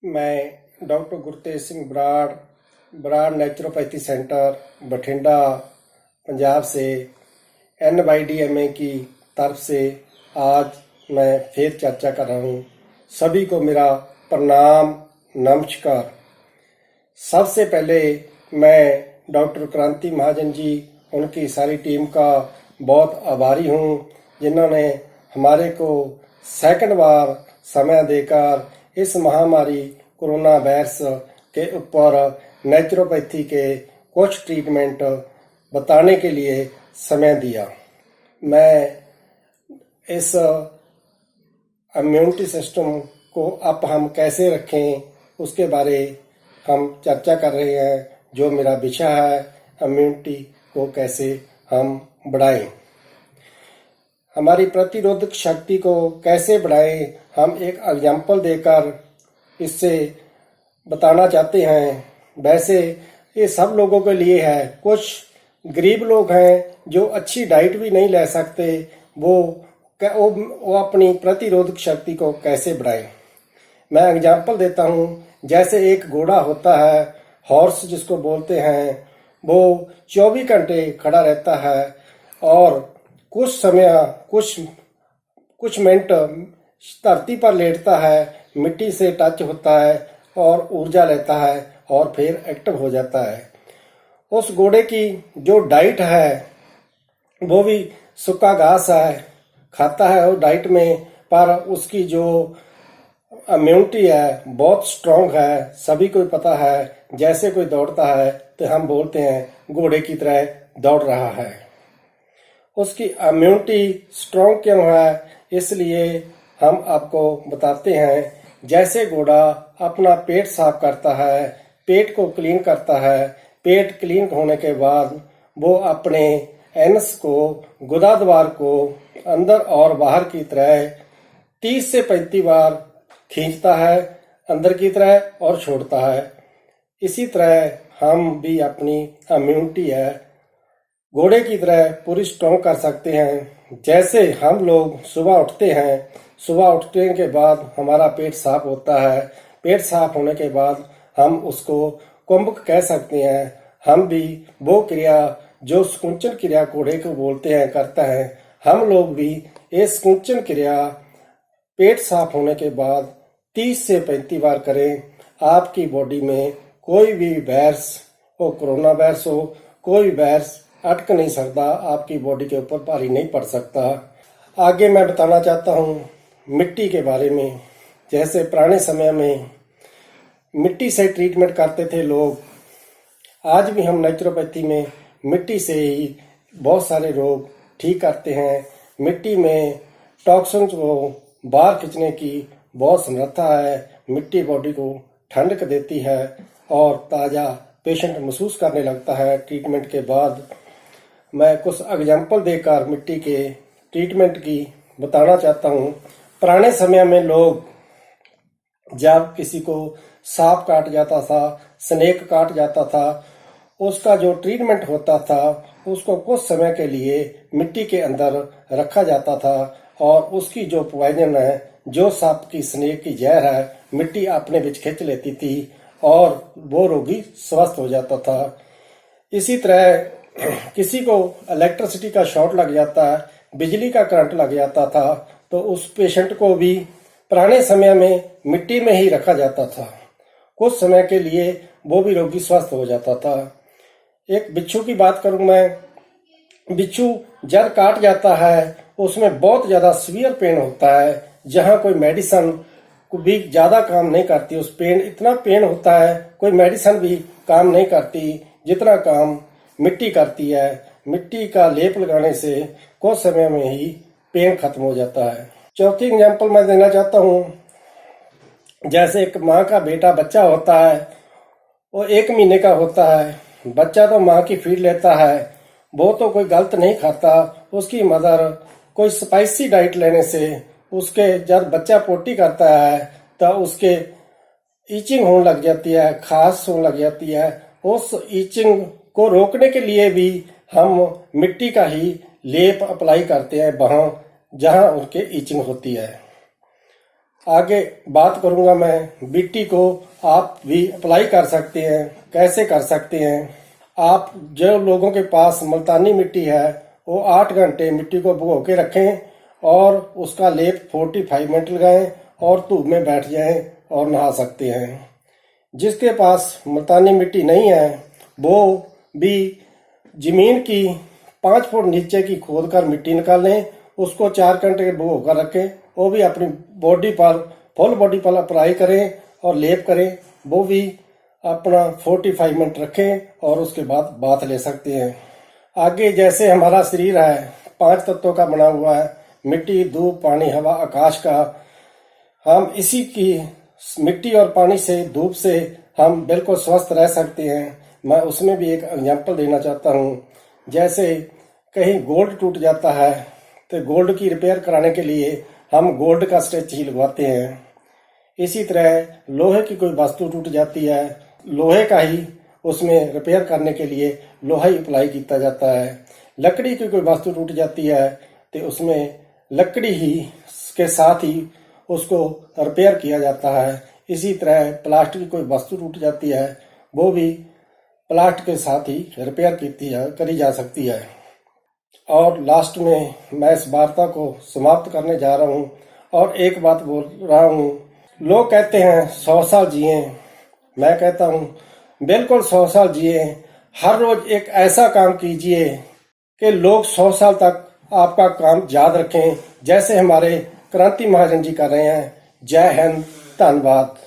मैं doctor Gurtej Singh Brar naturopathy centre Bathinda Punjab से NYDMA की तरफ से आज मैं फिर चर्चा कर रहा हूँ। सभी को मेरा प्रणाम, नमस्कार। सबसे पहले मैं डॉक्टर क्रांति महाजन जी, उनकी सारी टीम का बहुत आभारी हूँ, जिन्होंने हमारे को सेकंड बार समय देकर इस महामारी कोरोना वायरस के ऊपर नेचुरोपैथी के कुछ ट्रीटमेंट बताने के लिए समय दिया। मैं इस इम्यूनिटी सिस्टम को अप हम कैसे रखें उसके बारे हम चर्चा कर रहे हैं। जो मेरा विषय है, इम्यूनिटी को कैसे हम बढ़ाएं, हमारी प्रतिरोधक शक्ति को कैसे बढ़ाएं, हम एक एग्जाम्पल देकर इससे बताना चाहते हैं। वैसे ये सब लोगों के लिए है। कुछ गरीब लोग हैं जो अच्छी डाइट भी नहीं ले सकते, वो अपनी प्रतिरोधक शक्ति को कैसे बढ़ाएं। मैं एग्जाम्पल देता हूँ। जैसे एक घोड़ा होता है, हॉर्स जिसको बोलते हैं, वो 24 घंटे खड़ा रहता है और कुछ समय कुछ मिनट धरती पर लेटता है, मिट्टी से टच होता है और ऊर्जा लेता है और फिर एक्टिव हो जाता है। उस घोड़े की जो डाइट है वो भी सूखा घास है, खाता है वो डाइट में, पर उसकी जो इम्यूनिटी है बहुत स्ट्रांग है। सभी को पता है, जैसे कोई दौड़ता है तो हम बोलते हैं घोड़े की तरह दौड़ रहा है। उसकी इम्यूनिटी स्ट्रांग क्यों है, इसलिए हम आपको बताते हैं। जैसे घोड़ा अपना पेट साफ करता है, पेट को क्लीन करता है, पेट क्लीन होने के बाद वो अपने एनस को, गुदा द्वार को अंदर और बाहर की तरह 30 से 35 बार खींचता है अंदर की तरह और छोड़ता है। इसी तरह हम भी अपनी इम्यूनिटी है घोड़े की तरह पूरी स्ट्रॉन्ग कर सकते हैं। जैसे हम लोग सुबह उठते हैं, सुबह उठने के बाद हमारा पेट साफ होता है, पेट साफ होने के बाद हम उसको कुंभक कह सकते हैं। हम भी वो क्रिया जो स्कुंचन क्रिया घोड़े को बोलते हैं करता है। हम लोग भी ये स्कुंचन क्रिया पेट साफ होने के बाद 30 से 35 बार करें। आपकी बॉडी में कोई भी वायरस हो, कोरोना वायरस हो, कोई वायरस अटक नहीं सकता, आपकी बॉडी के ऊपर भारी नहीं पड़ सकता। आगे मैं बताना चाहता हूँ मिट्टी के बारे में। जैसे पुराने समय में मिट्टी से ट्रीटमेंट करते थे लोग, आज भी हम नेचुरोपैथी में मिट्टी से ही बहुत सारे रोग ठीक करते हैं। मिट्टी में टॉक्सिन्स को बाहर खींचने की बहुत समर्था है। मिट्टी बॉडी को ठंडक देती है और ताज़ा पेशेंट महसूस करने लगता है ट्रीटमेंट के बाद। मैं कुछ एग्जाम्पल देकर मिट्टी के ट्रीटमेंट की बताना चाहता हूँ। पुराने समय में लोग जब किसी को सांप काट जाता था, स्नेक काट जाता था, उसका जो ट्रीटमेंट होता था उसको कुछ समय के लिए मिट्टी के अंदर रखा जाता था और उसकी जो पॉइजन है, जो सांप की स्नेक की जहर है, मिट्टी अपने बीच खींच लेती थी और वो रोगी स्वस्थ हो जाता था। इसी तरह किसी को इलेक्ट्रिसिटी का शॉर्ट लग जाता है, बिजली का करंट लग जाता था, तो उस पेशेंट को भी पुराने समय में मिट्टी में ही रखा जाता था। कुछ समय के लिए वो भी रोगी स्वस्थ हो जाता था। एक बिच्छू की बात करूं मैं। बिच्छू जब काट जाता है उसमें बहुत ज्यादा सीवियर पेन होता है, जहां कोई मेडिसिन को भी ज्यादा काम नहीं करती। उस पेन इतना पेन होता है, कोई मेडिसिन भी काम नहीं करती जितना काम मिट्टी करती है। मिट्टी का लेप लगाने से कुछ समय में ही पेन खत्म हो जाता है। चौथी एग्जाम्पल मैं देना चाहता हूँ। जैसे एक माँ का बेटा बच्चा होता है, वो 1 महीने का होता है। बच्चा तो माँ की फीड लेता है, वो तो कोई गलत नहीं खाता। उसकी मदर कोई स्पाइसी डाइट लेने से उसके जब बच्चा पोटी करता है तो उसके ईचिंग होने लग जाती है, खास होने लग जाती है। उस ईचिंग को रोकने के लिए भी हम मिट्टी का ही लेप अप्लाई करते हैं वहाँ जहाँ उनके ईचिंग होती है। आगे बात करूंगा मैं बीटी को आप भी अप्लाई कर सकते हैं, कैसे कर सकते हैं। आप जो लोगों के पास मुल्तानी मिट्टी है वो 8 घंटे मिट्टी को भिगो के रखें और उसका लेप 45 मिनट लगाएं और धूप में बैठ जाएं और नहा सकते हैं। जिसके पास मुल्तानी मिट्टी नहीं है वो भी जमीन की 5 फुट नीचे की खोद कर मिट्टी निकालें, उसको 4 घंटे भिगो कर रखें, वो भी अपनी बॉडी पर फुल बॉडी पर अप्लाई करें और लेप करें। वो भी अपना 45 मिनट रखें और उसके बाद बाथ ले सकते हैं। आगे जैसे हमारा शरीर है 5 तत्वों का बना हुआ है, मिट्टी, धूप, पानी, हवा, आकाश का। हम इसी की मिट्टी और पानी से, धूप से हम बिल्कुल स्वस्थ रह सकते हैं। मैं उसमें भी एक एग्जाम्पल देना चाहता हूँ। जैसे कहीं गोल्ड टूट जाता है तो गोल्ड की रिपेयर कराने के लिए हम गोल्ड का स्टिच ही लगवाते हैं। इसी तरह लोहे की कोई वस्तु टूट जाती है, लोहे का ही उसमें रिपेयर करने के लिए लोहा ही अप्लाई किया जाता है। लकड़ी की कोई वस्तु टूट जाती है तो उसमें लकड़ी ही के साथ ही उसको रिपेयर किया जाता है। इसी तरह प्लास्टिक की कोई वस्तु टूट जाती है वो भी प्लास्टिक के साथ ही रिपेयर करी जा सकती है। और लास्ट में मैं इस वार्ता को समाप्त करने जा रहा हूँ और एक बात बोल रहा हूँ। लोग कहते हैं 100 साल जिए, मैं कहता हूँ बिल्कुल 100 साल जिए। हर रोज एक ऐसा काम कीजिए कि लोग 100 साल तक आपका काम याद रखें, जैसे हमारे क्रांति महाजन जी कर रहे हैं। जय हिंद, धन्यवाद।